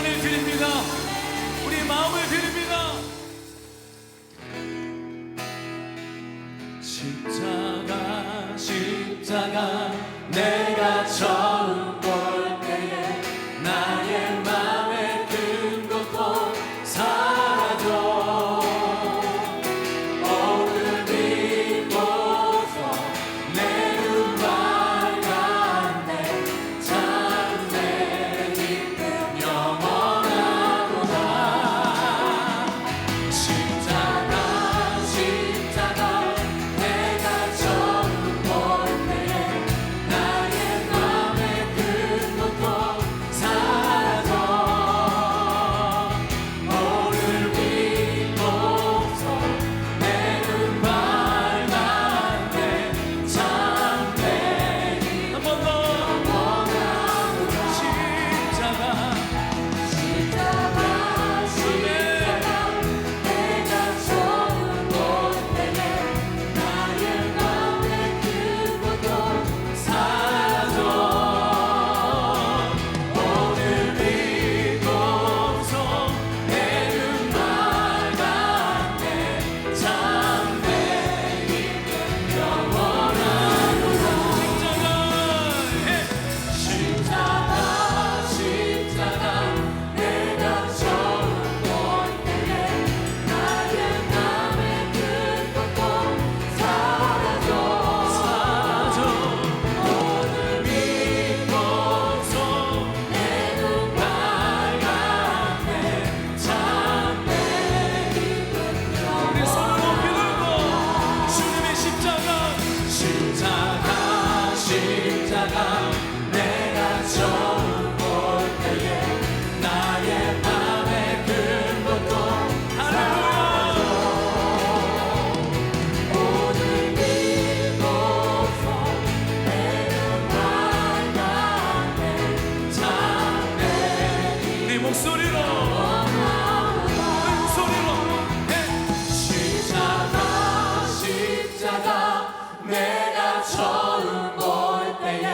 시간을 드립니다. 우리 마음을 드립니다. 십자가 십자가 내가 처음 볼 때에 나의 맘에 든 고통 사라져. 오늘 믿고서 내 눈 밝았네. 참 내 기쁨 영원하구나. 십자가 십자가 내가 처음 볼 때에 나의 맘에 든 고통 사라져. 오늘 믿고서 내 눈 밝았네. 참 내 한 번 더. 십자가 십자가 십자가 내가 처음 볼 때에 나의 맘에 든 고통 사라져. 오늘 믿고서 내 눈 밝았네. 참 내 기쁨 영원하구나. 십자가 십자가 내가 처음 볼 때에 나의 맘에 든 고통 사라져. 오늘 믿고서 내 눈 밝았네. 참 내 기쁨 우리 손을 높이 들고 주님의 십자가 십자가 십자가 내가 처음 볼 때에 나의 맘에 든 고통 할렐루야. 오늘 믿고서 내 눈 밝았네. 참 내 우리 목소리로 큰 소리로 십자가 십자가 내가 처음 볼 때에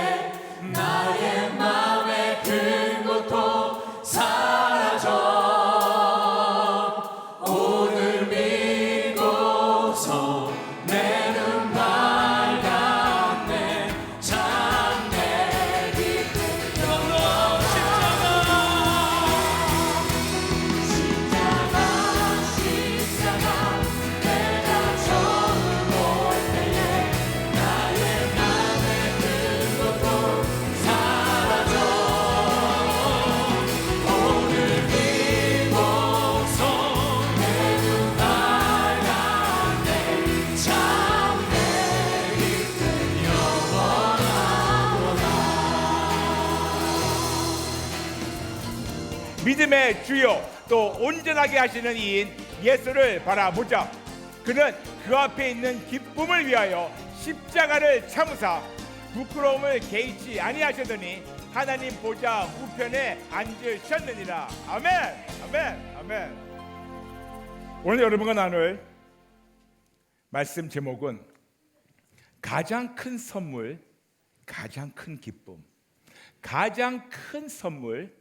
나의 맘에 든 고통 사라져. 오늘 믿고서 내 눈 밝았네. 참 내 기쁨 영원. 십자가 십자가 내가 처음 볼 때에 나의 맘에 든 고통 사라져. 오늘 믿고서 내 눈 밝았네. 참 내 기쁨 영원하구나. 믿음의 주요 또 온전하게 하시는 이인 예수를 바라보자. 그는 그 앞에 있는 기쁨을 위하여 십자가를 참으사 부끄러움을 개의치 아니하시더니 하나님 보좌 우편에 앉으셨느니라. 아멘. 아멘. 아멘. 오늘 여러분과 나눌 말씀 제목은 가장 큰 선물, 가장 큰 기쁨. 가장 큰 선물,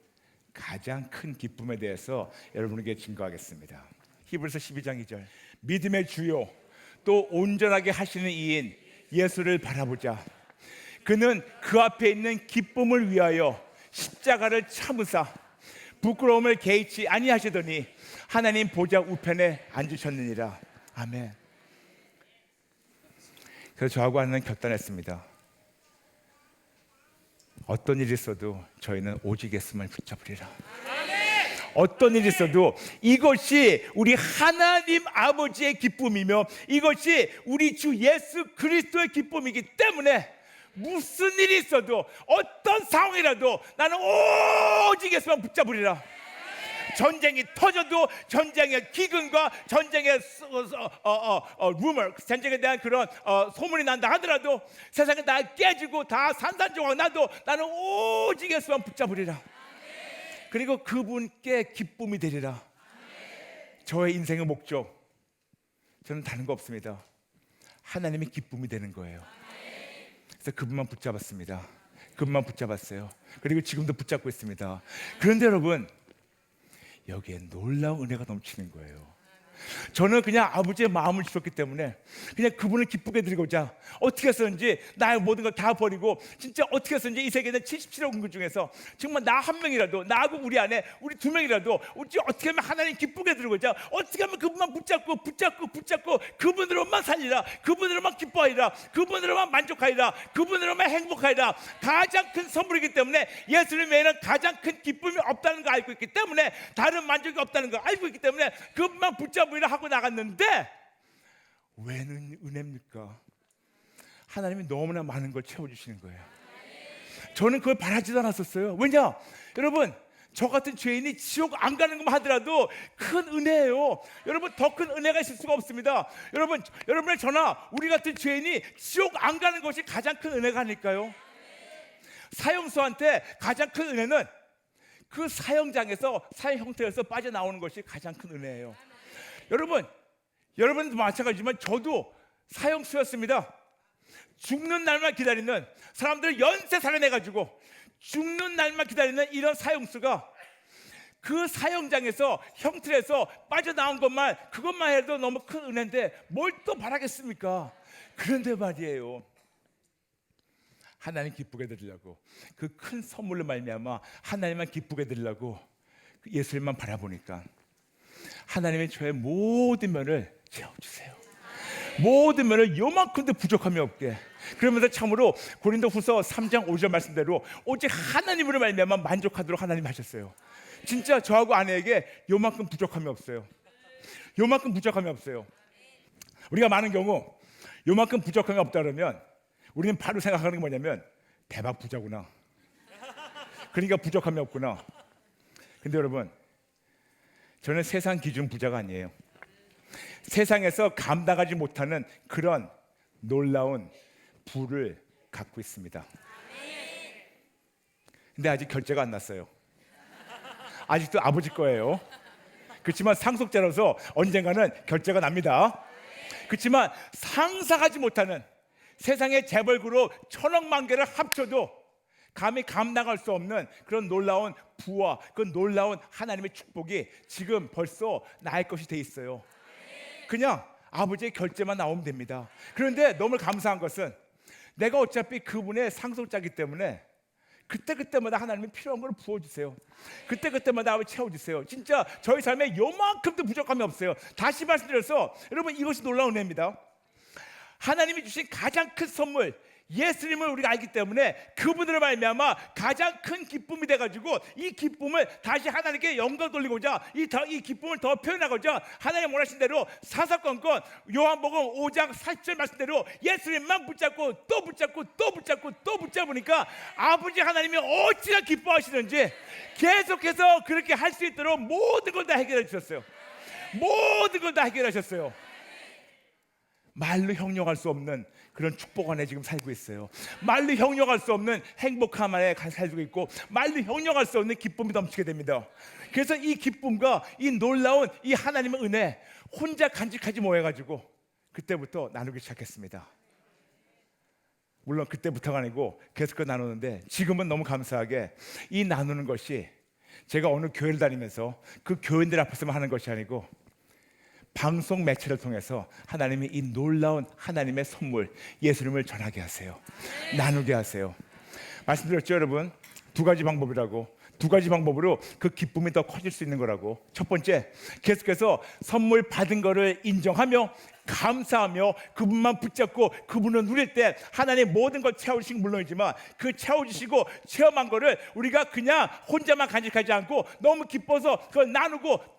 가장 큰 기쁨에 대해서 여러분에게 증거하겠습니다. 히브리서 12장 2절. 믿음의 주요 또 온전하게 하시는 이인 예수를 바라보자. 그는 그 앞에 있는 기쁨을 위하여 십자가를 참으사 부끄러움을 개의치 아니하시더니 하나님 보좌 우편에 앉으셨느니라. 아멘. 그래서 저하고 하나는 결단했습니다. 어떤 일이 있어도 저희는 오직 예수만 붙잡으리라. 어떤 일이 있어도 이것이 우리 하나님 아버지의 기쁨이며 이것이 우리 주 예수 그리스도의 기쁨이기 때문에 무슨 일이 있어도 어떤 상황이라도 나는 오직 예수만 붙잡으리라. 전쟁이 터져도 전쟁의 기근과 전쟁의 루머, 전쟁에 대한 그런 소문이 난다 하더라도 세상에 다 깨지고 다 산산조각 나도 나는 오직 예수만 붙잡으리라. 그리고 그분께 기쁨이 되리라. 저의 인생의 목적, 저는 다른 거 없습니다. 하나님의 기쁨이 되는 거예요. 그래서 그분만 붙잡았습니다. 그분만 붙잡았어요. 그리고 지금도 붙잡고 있습니다. 그런데 여러분, 여기에 놀라운 은혜가 넘치는 거예요. 저는 그냥 아버지의 마음을 주셨기 때문에 그냥 그분을 기쁘게 드리고자 어떻게 해서든지 나의 모든 걸 다 버리고 진짜 어떻게 해서든지 이 세계에 77억 인구 중에서 정말 나 한 명이라도, 나하고 우리 안에 우리 두 명이라도 어떻게 하면 하나님 기쁘게 드리고자, 어떻게 하면 그분만 붙잡고 그분으로만 살리라, 그분으로만 기뻐하리라, 그분으로만 만족하리라, 그분으로만 행복하리라. 가장 큰 선물이기 때문에 예수님 외에는 가장 큰 기쁨이 없다는 걸 알고 있기 때문에, 다른 만족이 없다는 걸 알고 있기 때문에 그분만 붙잡으리라 하고 나갔는데, 왜는 은혜입니까? 하나님이 너무나 많은 걸 채워주시는 거예요. 저는 그걸 바라지도 않았었어요. 왜냐? 여러분, 저 같은 죄인이 지옥 안 가는 것만 하더라도 큰 은혜예요. 여러분, 더 큰 은혜가 있을 수가 없습니다. 여러분의 저나 우리 같은 죄인이 지옥 안 가는 것이 가장 큰 은혜가 아닐까요? 사형수한테 가장 큰 은혜는 그 사형장에서, 사형 형태에서 빠져나오는 것이 가장 큰 은혜예요. 여러분도 마찬가지지만 저도 사형수였습니다. 죽는 날만 기다리는, 사람들 연쇄 살해내가지고 죽는 날만 기다리는 이런 사형수가 그 사형장에서, 형틀에서 빠져나온 그것만 해도 너무 큰 은혜인데 뭘 또 바라겠습니까? 그런데 말이에요, 하나님 기쁘게 드리려고, 그 큰 선물로 말미암아 하나님만 기쁘게 드리려고 예수님만 바라보니까 하나님의 저의 모든 면을 채워주세요. 모든 면을 요만큼도 부족함이 없게. 그러면서 참으로 고린도후서 3장 5절 말씀대로 오직 하나님으로 말미암아 만족하도록 하나님 하셨어요. 진짜 저하고 아내에게 요만큼 부족함이 없어요. 요만큼 부족함이 없어요. 우리가 많은 경우 요만큼 부족함이 없다 그러면 우리는 바로 생각하는 게 뭐냐면 대박 부자구나. 그러니까 부족함이 없구나. 근데 여러분, 저는 세상 기준 부자가 아니에요. 세상에서 감당하지 못하는 그런 놀라운 부를 갖고 있습니다. 근데 아직 결제가 안 났어요. 아직도 아버지 거예요. 그렇지만 상속자로서 언젠가는 결제가 납니다. 그렇지만 상상하지 못하는 세상의 재벌그룹 1,000억만 개를 합쳐도 감히 감당할 수 없는 그런 놀라운 부와 그 놀라운 하나님의 축복이 지금 벌써 나의 것이 돼 있어요. 그냥 아버지의 결제만 나오면 됩니다. 그런데 너무 감사한 것은 내가 어차피 그분의 상속자이기 때문에 그때마다 하나님이 필요한 걸 부어주세요. 그때마다 채워주세요. 진짜 저희 삶에 요만큼도 부족함이 없어요. 다시 말씀드려서 여러분, 이것이 놀라운 은혜입니다. 하나님이 주신 가장 큰 선물 예수님을 우리가 알기 때문에 그분으로 말미암아 가장 큰 기쁨이 돼가지고 이 기쁨을 다시 하나님께 영광 돌리고자, 이 기쁨을 더 표현하고자 하나님 원하신 대로 사사건건 요한복음 5장 40절 말씀대로 예수님만 붙잡고 또 붙잡으니까 아버지 하나님이 어찌나 기뻐하시는지 계속해서 그렇게 할 수 있도록 모든 걸 다 해결해 주셨어요. 모든 걸 다 해결하셨어요. 말로 형용할 수 없는 그런 축복 안에 지금 살고 있어요. 말로 형용할 수 없는 행복함 안에 살고 있고, 말로 형용할 수 없는 기쁨이 넘치게 됩니다. 그래서 이 기쁨과 이 놀라운 이 하나님의 은혜 혼자 간직하지 못해가지고 그때부터 나누기 시작했습니다. 물론 그때부터가 아니고 계속 나누는데, 지금은 너무 감사하게 이 나누는 것이 제가 어느 교회를 다니면서 그 교인들 앞에서만 하는 것이 아니고 방송 매체를 통해서 하나님이 이 놀라운 하나님의 선물 예수님을 전하게 하세요. 나누게 하세요. 말씀드렸죠, 여러분? 두 가지 방법으로 그 기쁨이 더 커질 수 있는 거라고. 첫 번째, 계속해서 선물 받은 거를 인정하며 감사하며 그분만 붙잡고 그분을 누릴 때 하나님 모든 걸 채워주신 물론이지만 그 채워주시고 체험한 거를 우리가 그냥 혼자만 간직하지 않고 너무 기뻐서 그걸 나누고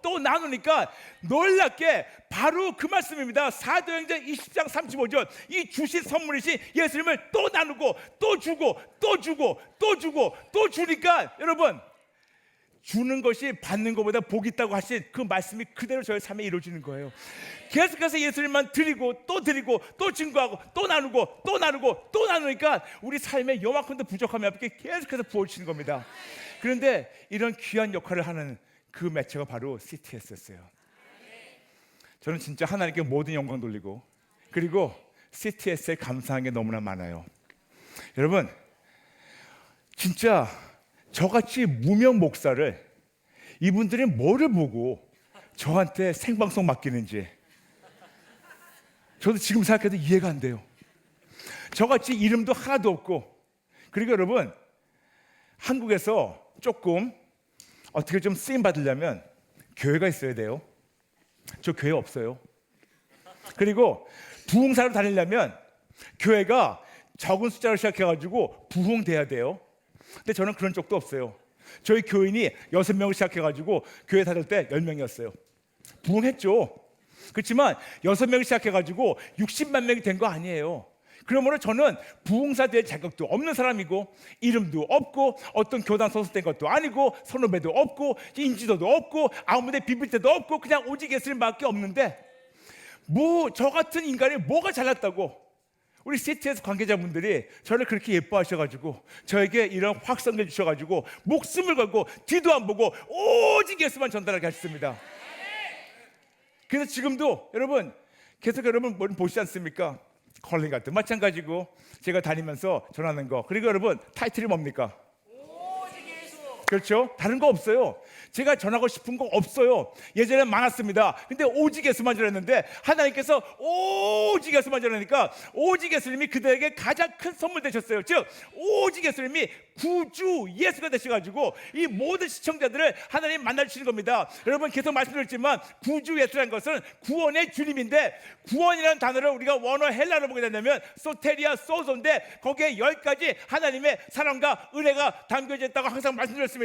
또 나누니까 놀랍게 바로 그 말씀입니다. 사도행전 20장 35절 이 주신 선물이신 예수님을 또 나누고 또 주니까 여러분, 주는 것이 받는 것보다 복이 있다고 하신 그 말씀이 그대로 저의 삶에 이루어지는 거예요. 계속해서 예수님만 드리고 또 증거하고 또 나누니까 우리 삶에 요만큼도 부족함이 없게 계속해서 부어주시는 겁니다. 그런데 이런 귀한 역할을 하는 그 매체가 바로 CTS였어요. 저는 진짜 하나님께 모든 영광 돌리고, 그리고 CTS에 감사한 게 너무나 많아요. 여러분, 진짜 저같이 무명 목사를 이분들이 뭐를 보고 저한테 생방송 맡기는지 저도 지금 생각해도 이해가 안 돼요. 저같이 이름도 하나도 없고, 그리고 여러분, 한국에서 조금 어떻게 좀 쓰임 받으려면 교회가 있어야 돼요. 저 교회 없어요. 그리고 부흥사로 다니려면 교회가 적은 숫자로 시작해가지고 부흥돼야 돼요. 근데 저는 그런 적도 없어요. 저희 교인이 6명을 시작해가지고 교회 다닐 때 10명이었어요. 부흥했죠. 그렇지만 6명을 시작해가지고 60만 명이 된 거 아니에요. 그러므로 저는 부흥사 될 자격도 없는 사람이고, 이름도 없고, 어떤 교단 소속된 것도 아니고, 선후배도 없고, 인지도도 없고, 아무데 비빌 데도 없고, 그냥 오직 예수님밖에 없는데, 뭐 저 같은 인간이 뭐가 잘났다고 우리 CTS 관계자분들이 저를 그렇게 예뻐하셔가지고 저에게 이런 확성을 주셔가지고 목숨을 걸고 뒤도 안 보고 오직 예수만 전달하게 하셨습니다. 그래서 지금도 여러분 계속 여러분 뭘 보시지 않습니까? 컬링 같은 마찬가지고, 제가 다니면서 전하는 거, 그리고 여러분 타이틀이 뭡니까? 그렇죠? 다른 거 없어요. 제가 전하고 싶은 거 없어요. 예전에 많았습니다. 근데 오직 예수만 전했는데 하나님께서 오직 예수만 전하니까 오직 예수님이 그들에게 가장 큰 선물 되셨어요. 즉 오직 예수님이 구주 예수가 되셔가지고 이 모든 시청자들을 하나님 만나주시는 겁니다. 여러분 계속 말씀드렸지만 구주 예수라는 것은 구원의 주님인데, 구원이라는 단어를 우리가 원어 헬라로 보게 된다면 소테리아 소소인데 거기에 10가지 하나님의 사랑과 은혜가 담겨져 있다고 항상 말씀드렸습니다.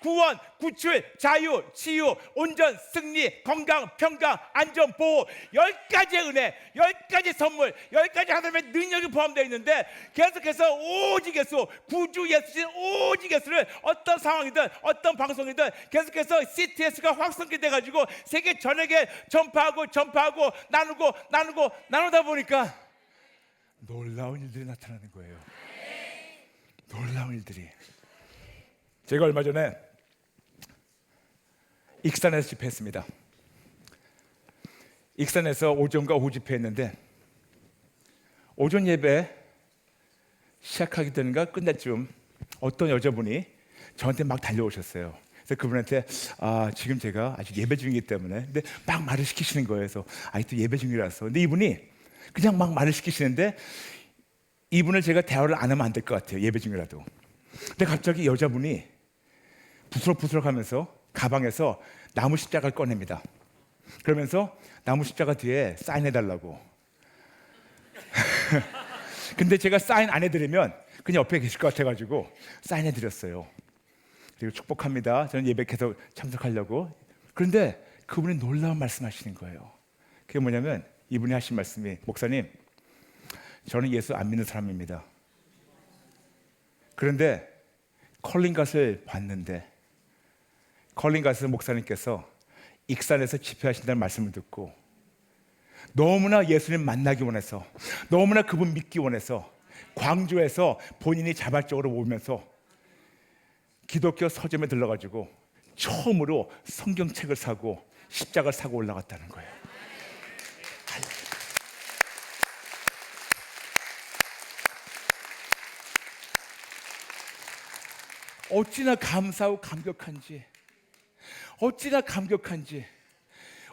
구원, 구출, 자유, 치유, 온전, 승리, 건강, 평강, 안전, 보호, 10가지의 은혜, 10가지 선물, 10가지 하나님의 능력이 포함되어 있는데, 계속해서 오직 예수, 구주 예수신 오직 예수를 어떤 상황이든 어떤 방송이든 계속해서 CTS가 확성기 돼가지고 세계 전역에 전파하고 나누다 보니까 놀라운 일들이 나타나는 거예요. 놀라운 일들이. 제가 얼마 전에 익산에서 집회했습니다. 익산에서 오전과 오후 집회했는데, 오전 예배 시작하기 전인가 끝날 즈음 어떤 여자분이 저한테 막 달려오셨어요. 그래서 그분한테 지금 제가 아직 예배 중이기 때문에, 근데 막 말을 시키시는 거예요. 그래서 또 예배 중이라서. 근데 이분이 그냥 막 말을 시키시는데 이분을 제가 대화를 안 하면 안 될 것 같아요. 예배 중이라도. 근데 갑자기 여자분이 부스럭부스럭하면서 가방에서 나무 십자가를 꺼냅니다. 그러면서 나무 십자가 뒤에 사인해달라고. 근데 제가 사인 안 해드리면 그냥 옆에 계실 것 같아가지고 사인해드렸어요. 그리고 축복합니다. 저는 예배 계속 참석하려고. 그런데 그분이 놀라운 말씀하시는 거예요. 그게 뭐냐면 이분이 하신 말씀이, 목사님, 저는 예수 안 믿는 사람입니다. 그런데 컬링갓을 봤는데, 컬링갓을 목사님께서 익산에서 집회하신다는 말씀을 듣고 너무나 예수님 만나기 원해서, 너무나 그분 믿기 원해서 광주에서 본인이 자발적으로 오면서 기독교 서점에 들러가지고 처음으로 성경책을 사고 십자가를 사고 올라갔다는 거예요. 어찌나 감사하고 감격한지, 어찌나 감격한지.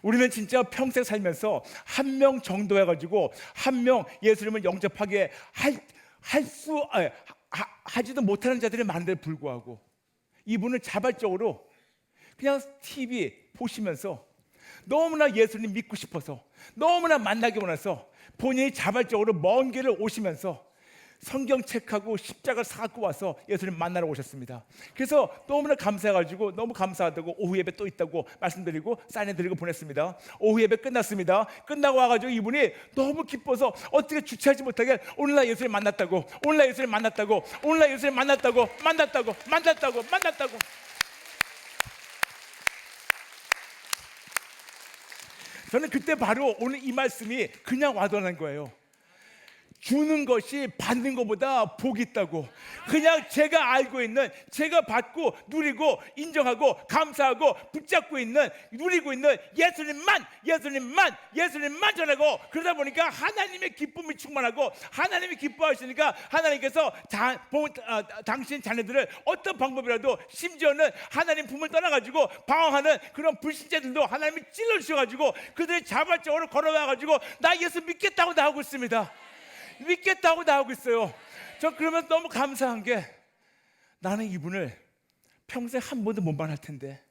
우리는 진짜 평생 살면서 한 명 정도 해가지고 한 명 예수님을 영접하게 하지도 못하는 자들이 많은데 불구하고 이분을 자발적으로 그냥 TV 보시면서 너무나 예수님 믿고 싶어서, 너무나 만나기 원해서 본인이 자발적으로 먼 길을 오시면서 성경책하고 십자가를 사갖고 와서 예수님 만나러 오셨습니다. 그래서 너무나 감사해가지고 너무 감사하다고 오후 예배 또 있다고 말씀드리고 사인해드리고 보냈습니다. 오후 예배 끝났습니다. 끝나고 와가지고 이분이 너무 기뻐서 어떻게 주체하지 못하게 오늘날 예수님 만났다고, 오늘날 예수님 만났다고, 오늘날 예수님 만났다고. 저는 그때 바로 오늘 이 말씀이 그냥 와닿는 거예요. 주는 것이 받는 것보다 복이 있다고. 그냥 제가 알고 있는, 제가 받고 누리고 인정하고 감사하고 붙잡고 있는, 누리고 있는 예수님만 전하고, 그러다 보니까 하나님의 기쁨이 충만하고 하나님이 기뻐하시니까 하나님께서 당신 자녀들을 어떤 방법이라도, 심지어는 하나님 품을 떠나가지고 방황하는 그런 불신자들도 하나님이 찔러주셔가지고 그들이 자발적으로 걸어와가지고 나 예수 믿겠다고 나오고 있습니다. 믿겠다고 나오고 있어요. 저 그러면 너무 감사한 게, 나는 이분을 평생 한 번도 못 만날 텐데,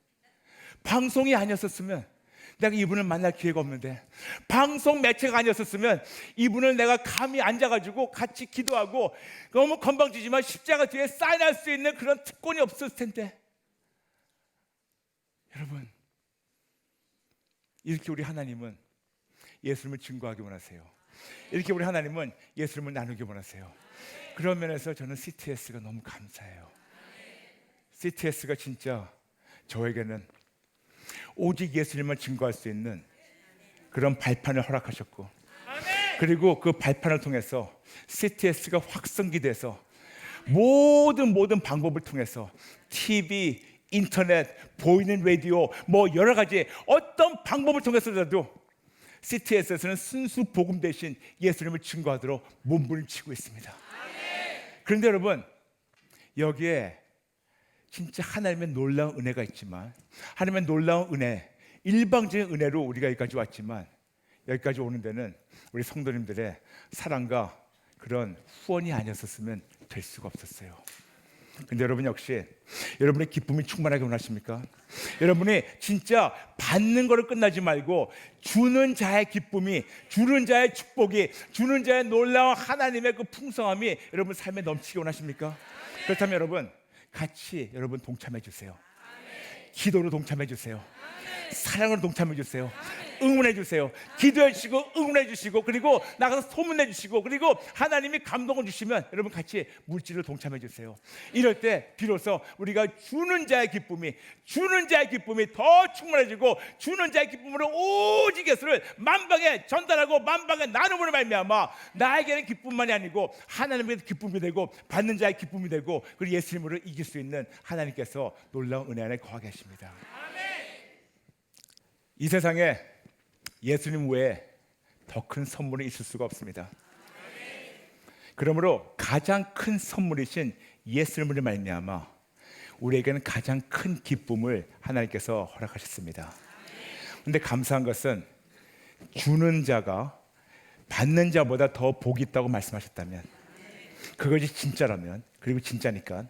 방송이 아니었었으면 내가 이분을 만날 기회가 없는데, 방송 매체가 아니었었으면 이분을 내가 감히 앉아가지고 같이 기도하고, 너무 건방지지만 십자가 뒤에 사인할 수 있는 그런 특권이 없었을 텐데. 여러분, 이렇게 우리 하나님은 예수님을 증거하기 원하세요. 이렇게 우리 하나님은 예수님을 나누기 원하세요. 그런 면에서 저는 CTS가 너무 감사해요. CTS가 진짜 저에게는 오직 예수님만 증거할 수 있는 그런 발판을 허락하셨고, 그리고 그 발판을 통해서 CTS가 확성기 돼서 모든 방법을 통해서 TV, 인터넷, 보이는 라디오, 뭐 여러 가지 어떤 방법을 통해서라도 CTS에서는 순수 복음 대신 예수님을 증거하도록 몸부림치고 있습니다. 그런데 여러분, 여기에 진짜 하나님의 놀라운 은혜가 있지만, 하나님의 놀라운 은혜, 일방적인 은혜로 우리가 여기까지 왔지만, 여기까지 오는 데는 우리 성도님들의 사랑과 그런 후원이 아니었으면 될 수가 없었어요. 근데 여러분 역시 여러분의 기쁨이 충만하게 원하십니까? 여러분이 진짜 받는 거를 끝나지 말고 주는 자의 기쁨이, 주는 자의 축복이, 주는 자의 놀라운 하나님의 그 풍성함이 여러분 삶에 넘치게 원하십니까? 그렇다면 여러분 같이 여러분 동참해 주세요. 기도로 동참해 주세요. 사랑으로 동참해 주세요. 응원해 주세요. 기도해 주시고 응원해 주시고, 그리고 나가서 소문내 주시고, 그리고 하나님이 감동을 주시면 여러분 같이 물질로 동참해 주세요. 이럴 때 비로소 우리가 주는 자의 기쁨이 더 충만해지고, 주는 자의 기쁨으로 오직 예수를 만방에 전달하고 만방에 나눔으로 말미암아 나에게는 기쁨만이 아니고 하나님에게 기쁨이 되고 받는 자의 기쁨이 되고, 그리고 예수님으로 이길 수 있는 하나님께서 놀라운 은혜 안에 거하게 하십니다. 이 세상에 예수님 외에 더 큰 선물이 있을 수가 없습니다. 그러므로 가장 큰 선물이신 예수님으로 말미암아 우리에게는 가장 큰 기쁨을 하나님께서 허락하셨습니다. 그런데 감사한 것은 주는 자가 받는 자보다 더 복이 있다고 말씀하셨다면, 그것이 진짜라면, 그리고 진짜니까,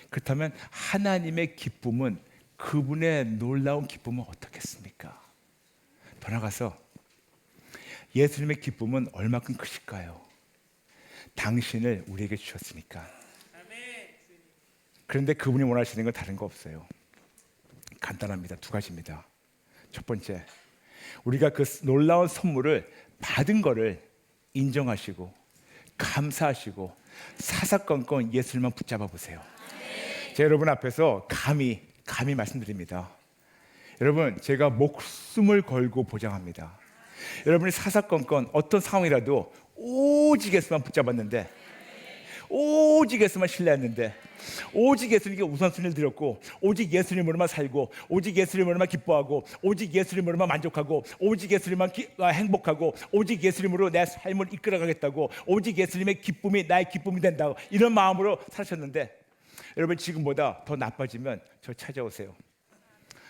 그렇다면 하나님의 기쁨은, 그분의 놀라운 기쁨은 어떻겠습니까? 더 나아가서 예수님의 기쁨은 얼마큼 크실까요? 당신을 우리에게 주셨으니까. 그런데 그분이 원하시는 건 다른 거 없어요. 간단합니다. 두 가지입니다. 첫 번째, 우리가 그 놀라운 선물을 받은 거를 인정하시고 감사하시고 사사건건 예수님만 붙잡아 보세요. 제가 여러분 앞에서 감히 말씀드립니다. 여러분, 제가 목숨을 걸고 보장합니다. 여러분이 사사건건 어떤 상황이라도 오직 예수만 붙잡았는데, 오직 예수만 신뢰했는데, 오직 예수님께 우선순위를 드렸고, 오직 예수님으로만 살고, 오직 예수님으로만 기뻐하고, 오직 예수님으로만 만족하고, 오직 예수님만 행복하고, 오직 예수님으로 내 삶을 이끌어가겠다고, 오직 예수님의 기쁨이 나의 기쁨이 된다고, 이런 마음으로 사셨는데, 여러분 지금보다 더 나빠지면 저 찾아오세요.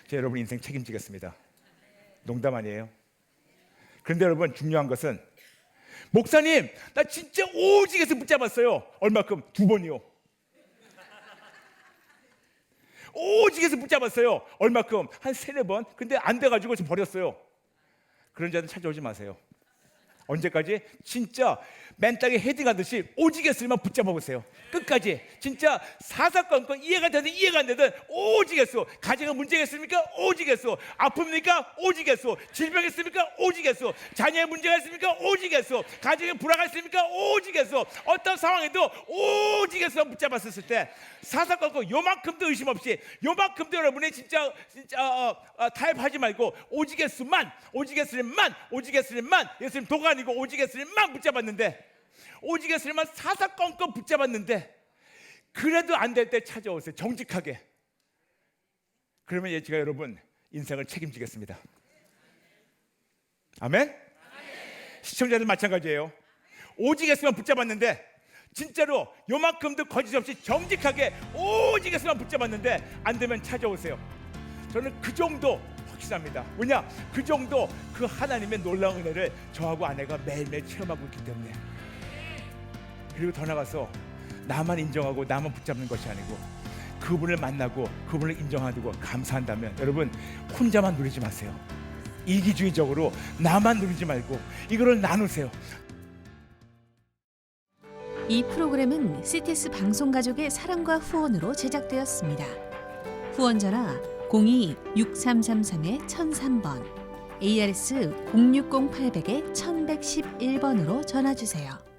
제가 여러분 인생 책임지겠습니다. 농담 아니에요. 그런데 여러분 중요한 것은, 목사님 나 진짜 오직 예수 붙잡았어요. 얼마큼? 2번이요. 오직 예수 붙잡았어요. 얼마큼? 한 3-4번. 근데 안 돼가지고 지금 버렸어요. 그런 자들 찾아오지 마세요. 언제까지? 진짜 맨땅에 헤딩하듯이 오직 예수님만 붙잡아 보세요. 끝까지. 진짜 사사건건 이해가 되든 이해가 안 되든 오직 예수. 가정에 문제가 있습니까? 오직 예수. 아픕니까? 오직 예수. 질병이 있습니까? 오직 예수. 자녀의 문제가 있습니까? 오직 예수. 가정에 불화가 있습니까? 오직 예수. 어떤 상황에도 오직 예수만 붙잡았을 때 사사건건 요만큼도 의심 없이, 요만큼도 여러분이 진짜 타협하지 말고 오직 예수님만, 예수님 도가 아니고 오직 예수님만 붙잡았는데 오직 예수님만 사사건건 붙잡았는데 그래도 안 될 때 찾아오세요. 정직하게. 그러면 제가 여러분 인생을 책임지겠습니다. 아멘? 시청자들 마찬가지예요. 오직 예수만 붙잡았는데 진짜로 요만큼도 거짓 없이 정직하게 오직 예수만 붙잡았는데 안 되면 찾아오세요. 저는 그 정도 확신합니다. 왜냐? 그 정도 그 하나님의 놀라운 은혜를 저하고 아내가 매일매일 체험하고 있기 때문에. 그리고 더 나가서 나만 인정하고 나만 붙잡는 것이 아니고 그분을 만나고 그분을 인정하고 감사한다면 여러분 혼자만 누리지 마세요. 이기주의적으로 나만 누리지 말고 이거를 나누세요. 이 프로그램은 CTS 방송가족의 사랑과 후원으로 제작되었습니다. 후원 전화 02-6333-1003번, ARS 060-800-1111번으로 전화 주세요.